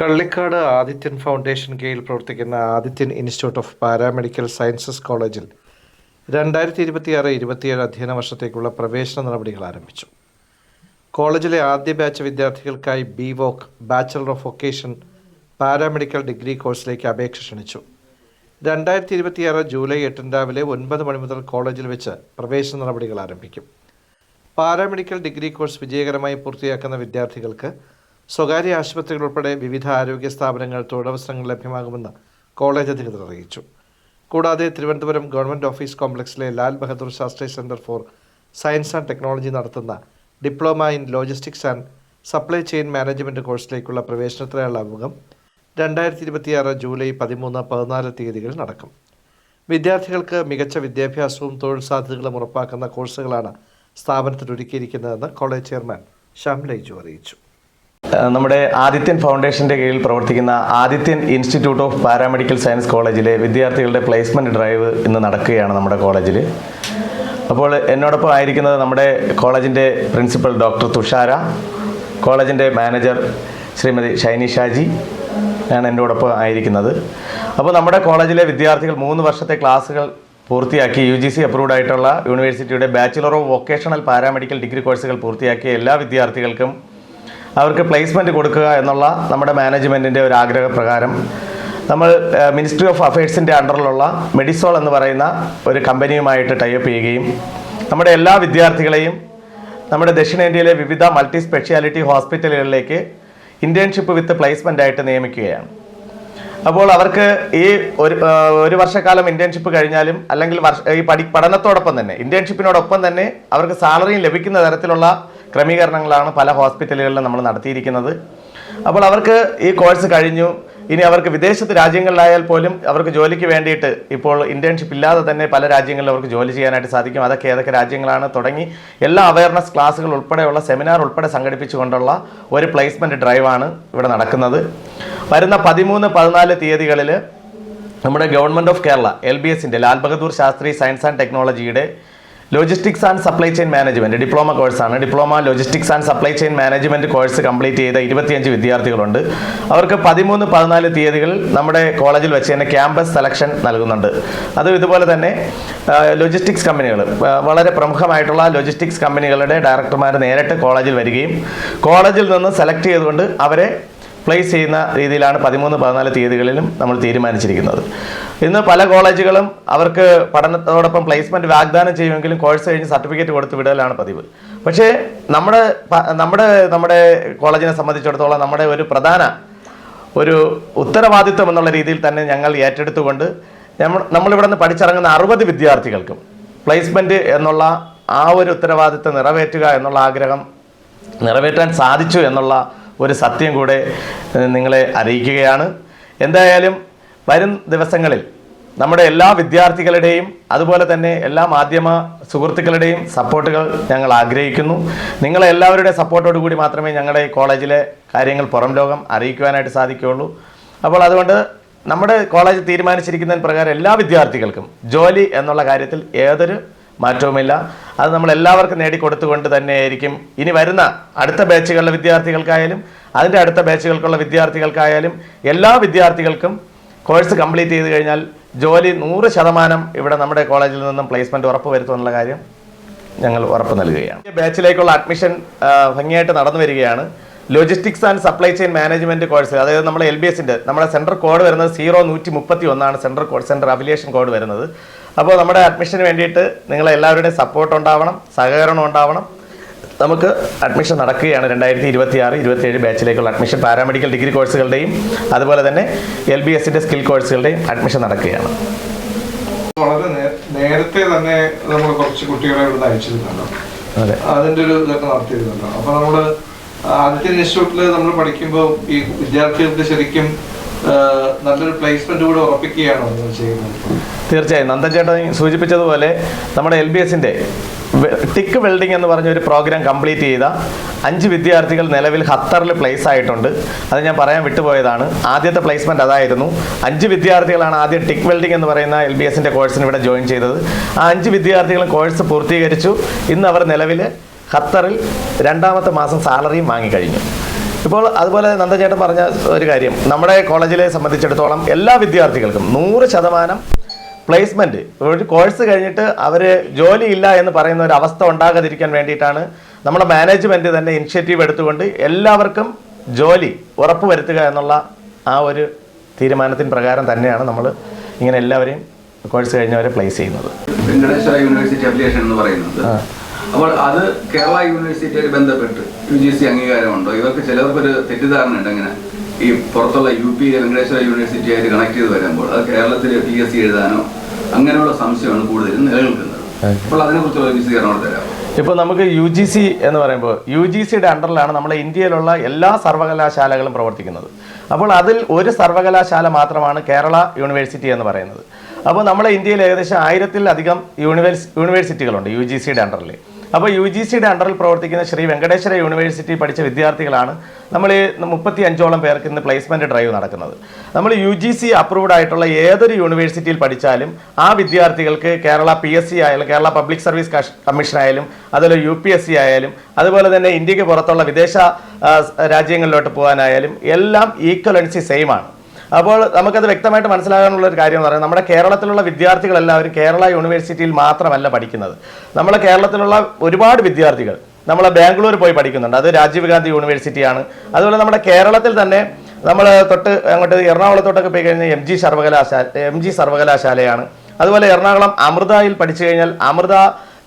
Kallikkad Adithyan foundation കീഴിൽ പ്രവർത്തിക്കുന്ന Adithyan institute of paramedical sciences കോളേജിൽ 2026-27 അധ്യയന വർഷത്തേക്കുള്ള പ്രവേശന നടപടികൾ ആരംഭിച്ചു. കോളേജിലെ ആദ്യ ബാച്ച് വിദ്യാർത്ഥികൾക്കായി B Voc bachelor of vocation paramedical degree കോഴ്സിലേക്ക് അപേക്ഷ ക്ഷണിച്ചു. 2026 ജൂലൈ 8 രാവിലെ 9 മണി മുതൽ കോളേജിൽ വെച്ച് പ്രവേശന നടപടികൾ ആരംഭിക്കും. പാരാമെഡിക്കൽ ഡിഗ്രി കോഴ്സ് വിജയകരമായി പൂർത്തിയാക്കുന്ന വിദ്യാർത്ഥികൾക്ക് സ്വകാര്യ ആശുപത്രികൾ ഉൾപ്പെടെ വിവിധ ആരോഗ്യ സ്ഥാപനങ്ങൾ തൊഴിലവസരങ്ങൾ ലഭ്യമാകുമെന്ന് കോളേജ് അധികൃതർ അറിയിച്ചു. കൂടാതെ തിരുവനന്തപുരം ഗവൺമെൻറ് ഓഫീസ് കോംപ്ലക്സിലെ Lal Bahadur Shastri centre for science and technology നടത്തുന്ന diploma in logistics and supply chain management കോഴ്സിലേക്കുള്ള പ്രവേശനത്തിനായുള്ള അഭിമുഖം 2026 ജൂലൈ 13-14 തീയതികളിൽ നടക്കും. വിദ്യാർത്ഥികൾക്ക് മികച്ച വിദ്യാഭ്യാസവും തൊഴിൽ സാധ്യതകളും ഉറപ്പാക്കുന്ന കോഴ്സുകളാണ് സ്ഥാപനത്തിൽ ഒരുക്കിയിരിക്കുന്നതെന്ന് കോളേജ് ചെയർമാൻ ശ്യാം ലൈജു അറിയിച്ചു. നമ്മുടെ ആദിത്യൻ ഫൗണ്ടേഷൻ്റെ കീഴിൽ പ്രവർത്തിക്കുന്ന Adithyan institute of paramedical science കോളേജിലെ വിദ്യാർത്ഥികളുടെ പ്ലേസ്മെൻറ്റ് ഡ്രൈവ് ഇന്ന് നടക്കുകയാണ് നമ്മുടെ കോളേജിൽ. അപ്പോൾ എന്നോടൊപ്പം ആയിരിക്കുന്നത് നമ്മുടെ കോളേജിൻ്റെ പ്രിൻസിപ്പൽ ഡോക്ടർ തുഷാര, കോളേജിൻ്റെ മാനേജർ ശ്രീമതി ഷൈനി ഷാജി ആണ് എന്നോടൊപ്പം ആയിരിക്കുന്നത്. അപ്പോൾ നമ്മുടെ കോളേജിലെ വിദ്യാർത്ഥികൾ 3 വർഷത്തെ ക്ലാസ്സുകൾ പൂർത്തിയാക്കി UGC അപ്രൂവ്ഡ് ആയിട്ടുള്ള യൂണിവേഴ്സിറ്റിയുടെ bachelor of vocational paramedical degree കോഴ്സുകൾ പൂർത്തിയാക്കിയ എല്ലാ വിദ്യാർത്ഥികൾക്കും അവർക്ക് പ്ലേസ്മെൻറ്റ് കൊടുക്കുക എന്നുള്ള നമ്മുടെ മാനേജ്മെൻറ്റിൻ്റെ ഒരു ആഗ്രഹപ്രകാരം നമ്മൾ മിനിസ്ട്രി ഓഫ് അഫയേഴ്സിൻ്റെ അണ്ടറിലുള്ള മെഡിസോൾ എന്ന് പറയുന്ന ഒരു കമ്പനിയുമായിട്ട് ടൈപ്പ് ചെയ്യുകയും നമ്മുടെ എല്ലാ വിദ്യാർത്ഥികളെയും നമ്മുടെ ദക്ഷിണേന്ത്യയിലെ വിവിധ മൾട്ടി സ്പെഷ്യാലിറ്റി ഹോസ്പിറ്റലുകളിലേക്ക് ഇൻറ്റേൺഷിപ്പ് വിത്ത് പ്ലേസ്മെൻ്റ് ആയിട്ട് നിയമിക്കുകയാണ്. അപ്പോൾ അവർക്ക് ഈ ഒരു വർഷക്കാലം ഇൻറ്റേൺഷിപ്പ് കഴിഞ്ഞാലും അല്ലെങ്കിൽ ഈ പഠനത്തോടൊപ്പം തന്നെ ഇൻറ്റേൺഷിപ്പിനോടൊപ്പം തന്നെ അവർക്ക് സാലറിയും ലഭിക്കുന്ന തരത്തിലുള്ള ക്രമീകരണങ്ങളാണ് പല ഹോസ്പിറ്റലുകളിലും നമ്മൾ നടത്തിയിരിക്കുന്നത്. അപ്പോൾ അവർക്ക് ഈ കോഴ്സ് കഴിഞ്ഞു, ഇനി അവർക്ക് വിദേശത്ത് രാജ്യങ്ങളിലായാൽ പോലും അവർക്ക് ജോലിക്ക് വേണ്ടിയിട്ട് ഇപ്പോൾ ഇൻറ്റേൺഷിപ്പ് ഇല്ലാതെ തന്നെ പല രാജ്യങ്ങളിലും അവർക്ക് ജോലി ചെയ്യാനായിട്ട് സാധിക്കും. അതൊക്കെ ഏതൊക്കെ രാജ്യങ്ങളാണ് തുടങ്ങി എല്ലാ അവയർനെസ് ക്ലാസ്സുകൾ ഉൾപ്പെടെയുള്ള സെമിനാർ ഉൾപ്പെടെ സംഘടിപ്പിച്ചുകൊണ്ടുള്ള ഒരു പ്ലേസ്മെൻറ്റ് ഡ്രൈവാണ് ഇവിടെ നടക്കുന്നത്. വരുന്ന 13-14 തീയതികളിൽ നമ്മുടെ ഗവൺമെൻറ് ഓഫ് കേരള LBSൻ്റെ ലാൽ ബഹദൂർ ശാസ്ത്രി സയൻസ് ആൻഡ് ടെക്നോളജിയുടെ logistics and supply chain management diploma കോഴ്സാണ്. Diploma logistics and supply chain management course complete ചെയ്ത 25 വിദ്യാർത്ഥികളുണ്ട്. അവർക്ക് 13-14 തീയതികളിൽ നമ്മുടെ കോളേജിൽ വെച്ച് തന്നെ ക്യാമ്പസ് സെലക്ഷൻ നൽകുന്നുണ്ട്. അതും ഇതുപോലെ തന്നെ ലോജിസ്റ്റിക്സ് കമ്പനികൾ, വളരെ പ്രമുഖമായിട്ടുള്ള ലോജിസ്റ്റിക്സ് കമ്പനികളുടെ ഡയറക്ടർമാർ നേരിട്ട് കോളേജിൽ വരികയും കോളേജിൽ നിന്ന് സെലക്ട് ചെയ്തുകൊണ്ട് അവരെ പ്ലേസ് ചെയ്യുന്ന രീതിയിലാണ് 13-14 തീയതികളിലും നമ്മൾ തീരുമാനിച്ചിരിക്കുന്നത്. ഇന്ന് പല കോളേജുകളും അവർക്ക് പഠനത്തോടൊപ്പം പ്ലേസ്മെൻറ്റ് വാഗ്ദാനം ചെയ്യുമെങ്കിലും കോഴ്സ് കഴിഞ്ഞ് സർട്ടിഫിക്കറ്റ് കൊടുത്ത് വിടലാണ് പതിവ്. പക്ഷേ നമ്മുടെ കോളേജിനെ സംബന്ധിച്ചിടത്തോളം നമ്മുടെ ഒരു പ്രധാന ഒരു ഉത്തരവാദിത്വം എന്നുള്ള രീതിയിൽ തന്നെ ഞങ്ങൾ ഏറ്റെടുത്തുകൊണ്ട് നമ്മളിവിടെ നിന്ന് പഠിച്ചിറങ്ങുന്ന 60 വിദ്യാർത്ഥികൾക്കും പ്ലേസ്മെൻറ്റ് എന്നുള്ള ആ ഒരു ഉത്തരവാദിത്വം നിറവേറ്റുക എന്നുള്ള ആഗ്രഹം നിറവേറ്റാൻ സാധിച്ചു എന്നുള്ള ഒരു സത്യം കൂടെ നിങ്ങളെ അറിയിക്കുകയാണ്. എന്തായാലും വരും ദിവസങ്ങളിൽ നമ്മുടെ എല്ലാ വിദ്യാർത്ഥികളുടെയും അതുപോലെ തന്നെ എല്ലാ മാധ്യമ സുഹൃത്തുക്കളുടെയും സപ്പോർട്ടുകൾ ഞങ്ങൾ ആഗ്രഹിക്കുന്നു. നിങ്ങളെല്ലാവരുടെ സപ്പോർട്ടോടു കൂടി മാത്രമേ ഞങ്ങളുടെ കോളേജിലെ കാര്യങ്ങൾ പുറം ലോകം അറിയിക്കുവാനായിട്ട് സാധിക്കുകയുള്ളൂ. അപ്പോൾ അതുകൊണ്ട് നമ്മുടെ കോളേജ് തീരുമാനിച്ചിരിക്കുന്നതിന് പ്രകാരം എല്ലാ വിദ്യാർത്ഥികൾക്കും ജോലി എന്നുള്ള കാര്യത്തിൽ യാതൊരു മാറ്റവുമില്ല. അത് നമ്മൾ എല്ലാവർക്കും നേടിക്കൊടുത്തുകൊണ്ട് തന്നെയായിരിക്കും ഇനി വരുന്ന അടുത്ത ബാച്ചുകളിലെ വിദ്യാർത്ഥികൾക്കായാലും അതിൻ്റെ അടുത്ത ബാച്ചുകൾക്കുള്ള വിദ്യാർത്ഥികൾക്കായാലും എല്ലാ വിദ്യാർത്ഥികൾക്കും കോഴ്സ് കംപ്ലീറ്റ് ചെയ്ത് കഴിഞ്ഞാൽ ജോലി 100% ഇവിടെ നമ്മുടെ കോളേജിൽ നിന്നും പ്ലേസ്മെൻറ്റ് ഉറപ്പ് വരുത്തുമെന്നുള്ള കാര്യം ഞങ്ങൾ ഉറപ്പ് നൽകുകയാണ്. ബാച്ചിലേക്കുള്ള അഡ്മിഷൻ ഭംഗിയായിട്ട് നടന്നു വരികയാണ്. Logistics and supply chain management course, അതായത് നമ്മുടെ LBSൻ്റെ നമ്മുടെ സെൻട്രൽ കോഡ് വരുന്നത് 0131 സെൻട്രൽ അഫിലിയേഷൻ കോഡ് വരുന്നത്. അപ്പോൾ നമ്മുടെ അഡ്മിഷന് വേണ്ടിയിട്ട് നിങ്ങളെല്ലാവരുടെയും സപ്പോർട്ട് ഉണ്ടാവണം, സഹകരണം ഉണ്ടാവണം. നമുക്ക് അഡ്മിഷൻ നടക്കുകയാണ്. 2026-27 ബാച്ചിലേക്കുള്ള അഡ്മിഷൻ പാരാമെഡിക്കൽ ഡിഗ്രി കോഴ്സുകളുടെയും അതുപോലെ തന്നെ LBSൻ്റെ സ്കിൽ കോഴ്സുകളുടെയും അഡ്മിഷൻ നടക്കുകയാണ്. വളരെ നേരത്തെ തന്നെ നമ്മൾ കുറച്ച് കുട്ടികളെ ഇവിടെ അയച്ചിരുന്നല്ലോ, അതെ, അതിൻ്റെ ഒരു ഇതൊക്കെ നടത്തിയിരുന്നല്ലോ. അപ്പോൾ നമ്മൾ ആദിത്യൻ ഇൻസ്റ്റിറ്റ്യൂട്ടിൽ നമ്മൾ പഠിക്കുമ്പോൾ ഈ വിദ്യാർത്ഥികൾക്ക് ശരിക്കും നല്ലൊരു പ്ലേസ്മെന്റ് കൂടെ ഉറപ്പിക്കുകയാണോ ചെയ്യുന്നത്? തീർച്ചയായും നന്ദൻ ചേട്ടൻ സൂചിപ്പിച്ചതുപോലെ നമ്മുടെ LBSൻ്റെ ടിക്ക് വെൽഡിംഗ് എന്ന് പറഞ്ഞ ഒരു പ്രോഗ്രാം കംപ്ലീറ്റ് ചെയ്ത 5 വിദ്യാർത്ഥികൾ നിലവിൽ ഖത്തറിൽ പ്ലേസ് ആയിട്ടുണ്ട്. അത് ഞാൻ പറയാൻ വിട്ടുപോയതാണ്. ആദ്യത്തെ പ്ലേസ്മെൻറ്റ് അതായിരുന്നു. 5 വിദ്യാർത്ഥികളാണ് ആദ്യം ടിക്ക് വെൽഡിംഗ് എന്ന് പറയുന്ന LBSൻ്റെ കോഴ്സിന് ഇവിടെ ജോയിൻ ചെയ്തത്. ആ 5 വിദ്യാർത്ഥികളും കോഴ്സ് പൂർത്തീകരിച്ചു. ഇന്ന് അവർ നിലവിൽ ഖത്തറിൽ 2ാമത്തെ മാസം സാലറിയും വാങ്ങിക്കഴിഞ്ഞു. ഇപ്പോൾ അതുപോലെ നന്ദചേട്ടൻ പറഞ്ഞ ഒരു കാര്യം, നമ്മുടെ കോളേജിലെ സംബന്ധിച്ചിടത്തോളം എല്ലാ വിദ്യാർത്ഥികൾക്കും 100% പ്ലേസ്മെൻറ്റ്, ഒരു കോഴ്സ് കഴിഞ്ഞിട്ട് അവർ ജോലിയില്ല എന്ന് പറയുന്ന ഒരു അവസ്ഥ ഉണ്ടാകാതിരിക്കാൻ വേണ്ടിയിട്ടാണ് നമ്മുടെ മാനേജ്മെൻറ്റ് തന്നെ ഇനിഷ്യേറ്റീവ് എടുത്തുകൊണ്ട് എല്ലാവർക്കും ജോലി ഉറപ്പുവരുത്തുക എന്നുള്ള ആ ഒരു തീരുമാനത്തിന് പ്രകാരം തന്നെയാണ് നമ്മൾ ഇങ്ങനെ എല്ലാവരെയും കോഴ്സ് കഴിഞ്ഞവരെ പ്ലേസ് ചെയ്യുന്നത്. വെങ്കടേശ്വര യൂണിവേഴ്സിറ്റി അപ്ലിക്കേഷൻ എന്ന് പറയുന്നത്, അപ്പോൾ അത് കേരള യൂണിവേഴ്സിറ്റിയായി ബന്ധപ്പെട്ട് UGC അംഗീകാരമുണ്ടോ? ഇവർക്ക് ചിലർക്കൊരു തെറ്റിദ്ധാരണ ഉണ്ട്, അങ്ങനെ ഈ പുറത്തുള്ള UP വെങ്കടേശ്വര യൂണിവേഴ്സിറ്റിയായിട്ട് കണക്ട് ചെയ്ത് വരുമ്പോൾ അത് കേരളത്തിൽ PSC എഴുതാനോ അങ്ങനെയുള്ള സംശയമാണ് കൂടുതലും നിലനിൽക്കുന്നത്. അപ്പോൾ അതിനെക്കുറിച്ചുള്ള വിശദീകരണം തരാമോ? ഇപ്പോൾ നമുക്ക് UGC എന്ന് പറയുമ്പോൾ UGCയുടെ അണ്ടറിലാണ് നമ്മുടെ ഇന്ത്യയിലുള്ള എല്ലാ സർവകലാശാലകളും പ്രവർത്തിക്കുന്നത്. അപ്പോൾ അതിൽ ഒരു സർവകലാശാല മാത്രമാണ് കേരള യൂണിവേഴ്സിറ്റി എന്ന് പറയുന്നത്. അപ്പോൾ നമ്മുടെ ഇന്ത്യയിൽ ഏകദേശം 1000-ലധികം യൂണിവേഴ്സിറ്റികളുണ്ട് UGCയുടെ അണ്ടറിൽ. അപ്പോൾ UGCയുടെ അണ്ടറിൽ പ്രവർത്തിക്കുന്ന ശ്രീ വെങ്കടേശ്വര യൂണിവേഴ്സിറ്റി പഠിച്ച വിദ്യാർത്ഥികളാണ് നമ്മൾ 35ഓളം പേർക്ക് ഇന്ന് പ്ലേസ്മെൻറ്റ് ഡ്രൈവ് നടക്കുന്നത്. നമ്മൾ UGC അപ്രൂവ്ഡ് ആയിട്ടുള്ള ഏതൊരു യൂണിവേഴ്സിറ്റിയിൽ പഠിച്ചാലും ആ വിദ്യാർത്ഥികൾക്ക് കേരള PSC ആയാലും കേരള പബ്ലിക് സർവീസ് കമ്മീഷൻ ആയാലും അതുപോലെ UPSC ആയാലും അതുപോലെ തന്നെ ഇന്ത്യക്ക് പുറത്തുള്ള വിദേശ രാജ്യങ്ങളിലോട്ട് പോകാനായാലും എല്ലാം ഈക്വലൻസി സെയിം ആണ്. അപ്പോൾ നമുക്കത് വ്യക്തമായിട്ട് മനസ്സിലാകാനുള്ള ഒരു കാര്യം എന്ന് പറയുന്നത്, നമ്മുടെ കേരളത്തിലുള്ള വിദ്യാർത്ഥികളെല്ലാവരും കേരള യൂണിവേഴ്സിറ്റിയിൽ മാത്രമല്ല പഠിക്കുന്നത്. നമ്മളെ കേരളത്തിലുള്ള ഒരുപാട് വിദ്യാർത്ഥികൾ നമ്മൾ ബാംഗ്ലൂർ പോയി പഠിക്കുന്നുണ്ട്, അത് രാജീവ് ഗാന്ധി യൂണിവേഴ്സിറ്റിയാണ്. അതുപോലെ നമ്മുടെ കേരളത്തിൽ തന്നെ നമ്മൾ തൊട്ട് അങ്ങോട്ട് എറണാകുളത്തോട്ടൊക്കെ പോയി കഴിഞ്ഞാൽ MG സർവകലാശാലയാണ്. അതുപോലെ എറണാകുളം അമൃതയിൽ പഠിച്ചു കഴിഞ്ഞാൽ അമൃത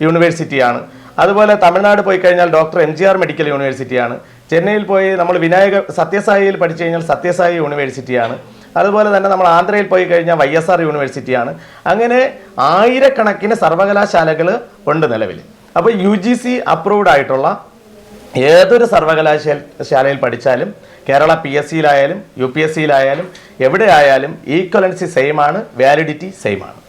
യൂണിവേഴ്സിറ്റിയാണ്. അതുപോലെ തമിഴ്നാട് പോയി കഴിഞ്ഞാൽ ഡോക്ടർ MGR മെഡിക്കൽ യൂണിവേഴ്സിറ്റിയാണ്. ചെന്നൈയിൽ പോയി നമ്മൾ സത്യസായിയിൽ പഠിച്ചു കഴിഞ്ഞാൽ സത്യസായി യൂണിവേഴ്സിറ്റിയാണ്. അതുപോലെ തന്നെ നമ്മൾ ആന്ധ്രയിൽ പോയി കഴിഞ്ഞാൽ YSR യൂണിവേഴ്സിറ്റിയാണ്. അങ്ങനെ ആയിരക്കണക്കിന് സർവകലാശാലകൾ ഉണ്ട് നിലവിൽ. അപ്പോൾ UGC അപ്രൂവ്ഡ് ആയിട്ടുള്ള ഏതൊരു സർവകലാശാലയിൽ പഠിച്ചാലും കേരള PSCയിലായാലും UPSCയിലായാലും എവിടെ ആയാലും ഈക്വലൻസി സെയിം ആണ്, വാലിഡിറ്റി സെയിം ആണ്.